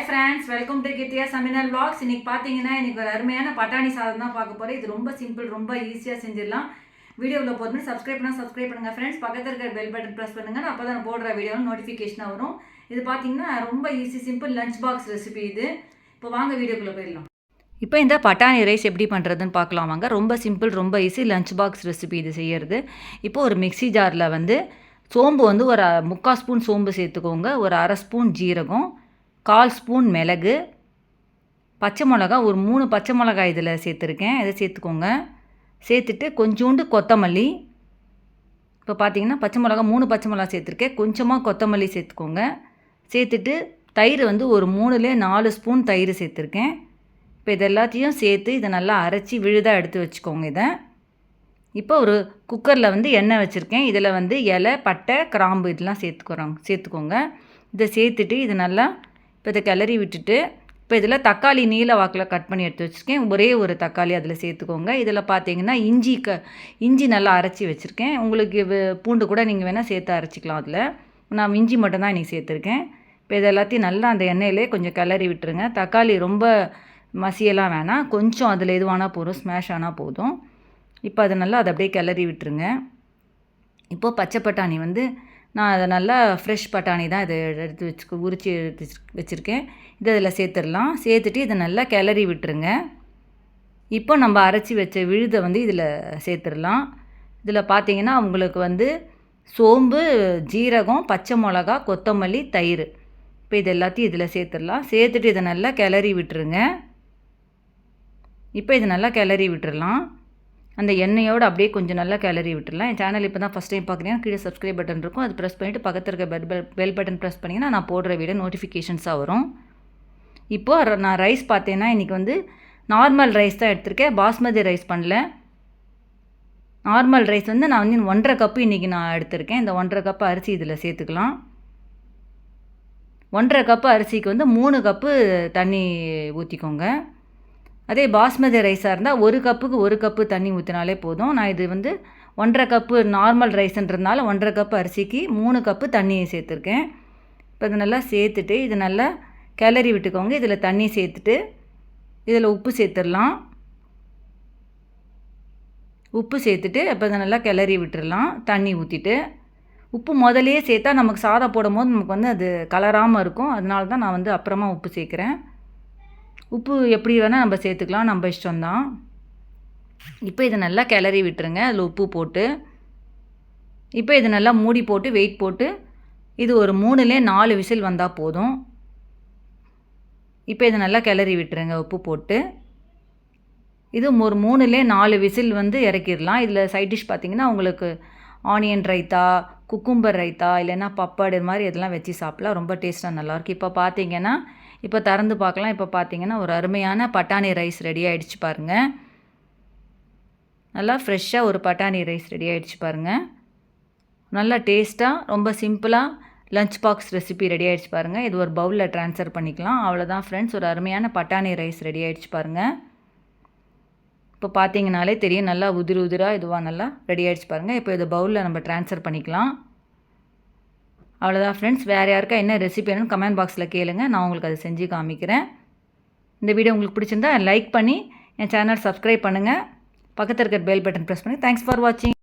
friends, welcome to Kithya Saminal Vlogs. இன்னைக்கு பாத்தீங்கன்னா இன்னைக்கு ஒரு அருமையான பட்டாணி சாதம் தான் பார்க்க போறேன். இது ரொம்ப சிம்பிள், ரொம்ப ஈஸியா செஞ்சிடலாம். வீடியோல போறதுக்கு சப்ஸ்கிரைப் பண்ணுங்க फ्रेंड्स. பக்கத்துல இருக்க பெல் பட்டன் பிரஸ் பண்ணுங்க. அப்பதான் நான் போடுற வீடியோ நோட்டிஃபிகேஷனா வரும். இது பாத்தீங்கன்னா ரொம்ப easy simple lunch box recipe இது. இப்போ வாங்க வீடியோக்குள்ள போயிடலாம். இப்போ இந்த பட்டாணி ரைஸ் எப்படி பண்ணுறதுன்னு பார்க்கலாம் வாங்க. ரொம்ப சிம்பிள், ரொம்ப ஈஸி லஞ்ச் பாக்ஸ் ரெசிபி இது செய்யறது. இப்போ ஒரு மிக்ஸி ஜாரில் வந்து சோம்பு வந்து ஒரு 3/4 ஸ்பூன் சோம்பு சேர்த்துக்கோங்க, ஒரு 1/2 ஸ்பூன் ஜீரகம், 1/4 ஸ்பூன் மிளகு, பச்சை மிளகா ஒரு 3 பச்சை மிளகாய் இதில் சேர்த்துருக்கேன், இதை சேர்த்துக்கோங்க. சேர்த்துட்டு கொஞ்சோண்டு கொத்தமல்லி, இப்போ பார்த்தீங்கன்னா பச்சை மிளகா 3 பச்சை மிளகா சேர்த்துருக்கேன், கொஞ்சமாக கொத்தமல்லி சேர்த்துக்கோங்க. சேர்த்துட்டு தயிர் வந்து ஒரு 3-4 ஸ்பூன் தயிர் சேர்த்துருக்கேன். இப்போ இது எல்லாத்தையும் சேர்த்து இதை நல்லா அரைச்சி விழுதாக எடுத்து வச்சுக்கோங்க. இதை இப்போ ஒரு குக்கரில் வந்து எண்ணெய் வச்சுருக்கேன். இதில் வந்து இலை, பட்டை, கிராம்பு இதெல்லாம் சேர்த்துக்கோங்க. இதை சேர்த்துட்டு இது நல்லா இப்போ இதை கிளறி விட்டுட்டு, இப்போ இதில் தக்காளி நீல வாக்கில் கட் பண்ணி எடுத்து வச்சுருக்கேன், ஒரே ஒரு தக்காளி அதில் சேர்த்துக்கோங்க. இதில் பார்த்தீங்கன்னா இஞ்சி நல்லா அரைச்சி வச்சுருக்கேன். உங்களுக்கு பூண்டு கூட நீங்கள் வேணால் சேர்த்து அரைச்சிக்கலாம். அதில் நான் இஞ்சி மட்டும்தான் இன்றைக்கி சேர்த்துருக்கேன். இப்போ இது எல்லாத்தையும் நல்லா அந்த எண்ணெயிலே கொஞ்சம் கிளறி விட்டுருங்க. தக்காளி ரொம்ப மசியெல்லாம் வேணாம், கொஞ்சம் அதில் எதுவானால் போதும், ஸ்மாஷ் ஆனால் போதும். இப்போ அதை நல்லா அதை அப்படியே கிளறி விட்டுருங்க. இப்போது பச்சை பட்டாணி வந்து நான் அதை நல்லா ஃப்ரெஷ் பட்டாணி தான் இதை எடுத்து உரித்து எடுத்து வச்சுருக்கேன். இதை இதில் சேர்த்துடலாம். சேர்த்துட்டு இதை நல்லா கிளறி விட்டுருங்க. இப்போ நம்ம அரைச்சி வச்ச விழுதை வந்து இதில் சேர்த்துடலாம். இதில் பார்த்தீங்கன்னா உங்களுக்கு வந்து சோம்பு, ஜீரகம், பச்சை மிளகா, கொத்தமல்லி, தயிர், இப்போ இது எல்லாத்தையும் இதில் சேர்த்துடலாம். சேர்த்துட்டு இதை நல்லா கிளறி விட்டுருங்க. இப்போ இது நல்லா கிளறி விட்டுடலாம். அந்த எண்ணெயோடு அப்படியே கொஞ்சம் நல்லா கிளறி விட்டுடலாம். என் சேனல் இப்போ தான் ஃபஸ்ட் டைம் பார்க்குறீங்கன்னா கீழே சப்ஸ்கிரைப் பட்டன் இருக்கும், அது ப்ரெஸ் பண்ணிவிட்டு பக்கத்தில் இருக்க பெல் பட்டன் ப்ரெஸ் பண்ணிங்கன்னா நான் போடுற வீடியோ நோட்டிஃபிகேஷன்ஸாக வரும். இப்போது நான் ரைஸ் பார்த்தேன்னா இன்றைக்கி வந்து நார்மல் ரைஸ் தான் எடுத்திருக்கேன், பாஸ்மதி ரைஸ் பண்ணல. நார்மல் ரைஸ் வந்து நான் வந்து 1.5 கப்பு இன்றைக்கி நான் எடுத்திருக்கேன். இந்த 1.5 கப்பு அரிசி இதில் சேர்த்துக்கலாம். 1.5 கப்பு அரிசிக்கு வந்து 3 கப்பு தண்ணி ஊற்றிக்கோங்க. அதே பாஸ்மதி ரைஸாக இருந்தால் 1 கப்புக்கு 1 கப்பு தண்ணி ஊற்றினாலே போதும். நான் இது வந்து 1.5 கப்பு நார்மல் ரைஸ்ன்றதுனால 1.5 கப்பு அரிசிக்கு 3 கப்பு தண்ணி சேர்த்துருக்கேன். இப்போ இதை நல்லா சேர்த்துட்டு இது நல்லா கிளறி விட்டுக்கோங்க. இதில் தண்ணி சேர்த்துட்டு இதில் உப்பு சேர்த்துடலாம். உப்பு சேர்த்துட்டு இப்போ இதை நல்லா கிளறி விட்டுடலாம். தண்ணி ஊற்றிட்டு உப்பு முதலையே சேர்த்தா நமக்கு சாதம் போடும் போது நமக்கு வந்து அது கலராமல் இருக்கும், அதனால தான் நான் வந்து அப்புறமா உப்பு சேர்க்குறேன். உப்பு எப்படி வேணால் நம்ம சேர்த்துக்கலாம், நம்ம இஷ்டம்தான். இப்போ இதை நல்லா கிளறி விட்டுருங்க அதில் உப்பு போட்டு. இப்போ இது நல்லா மூடி போட்டு வெயிட் போட்டு இது ஒரு 3-4 விசில் வந்தால் போதும். இப்போ இதை நல்லா கிளறி விட்டுருங்க உப்பு போட்டு. இது ஒரு 3-4 விசில் வந்து இறக்கிடலாம். இதில் சைட் டிஷ் பார்த்திங்கன்னா உங்களுக்கு ஆனியன் ரைத்தா, குக்கும்பர் ரைத்தா, இல்லைன்னா பப்பாடு மாதிரி இதெல்லாம் வச்சு சாப்பிட்லாம், ரொம்ப டேஸ்ட்டாக நல்லாயிருக்கு. இப்போ பார்த்தீங்கன்னா இப்போ திறந்து பார்க்கலாம். இப்போ பார்த்தீங்கன்னா ஒரு அருமையான பட்டாணி ரைஸ் ரெடி ஆகிடுச்சு பாருங்கள். நல்லா ஃப்ரெஷ்ஷாக ஒரு பட்டாணி ரைஸ் ரெடி ஆகிடுச்சு பாருங்கள். நல்லா டேஸ்ட்டாக ரொம்ப சிம்பிளாக லஞ்ச் பாக்ஸ் ரெசிபி ரெடி ஆகிடுச்சு பாருங்கள். இது ஒரு பவுலில் ட்ரான்ஸ்ஃபர் பண்ணிக்கலாம். அவ்வளோதான் ஃப்ரெண்ட்ஸ், ஒரு அருமையான பட்டாணி ரைஸ் ரெடி ஆகிடுச்சு பாருங்கள். இப்போ பார்த்தீங்கனாலே தெரியும் நல்லா உதிராக இதுவாக நல்லா ரெடி ஆகிடுச்சு பாருங்கள். இப்போ இதை பவுலில் நம்ம ட்ரான்ஸ்ஃபர் பண்ணிக்கலாம். அவ்வளோதான் ஃப்ரெண்ட்ஸ். வேறு யாருக்கா என்ன ரெசிபி வேணும்னு கமெண்ட் பாக்ஸில் கேளுங்க, நான் உங்களுக்கு அதை செஞ்சு காமிக்கிறேன். இந்த வீடியோ உங்களுக்கு பிடிச்சிருந்தா லைக் பண்ணி என் சேனல் சப்ஸ்கிரைப் பண்ணுங்கள், பக்கத்தில் இருக்கிற பெல் பட்டன் ப்ரெஸ் பண்ணி. தேங்க்ஸ் ஃபார் வாட்சிங்.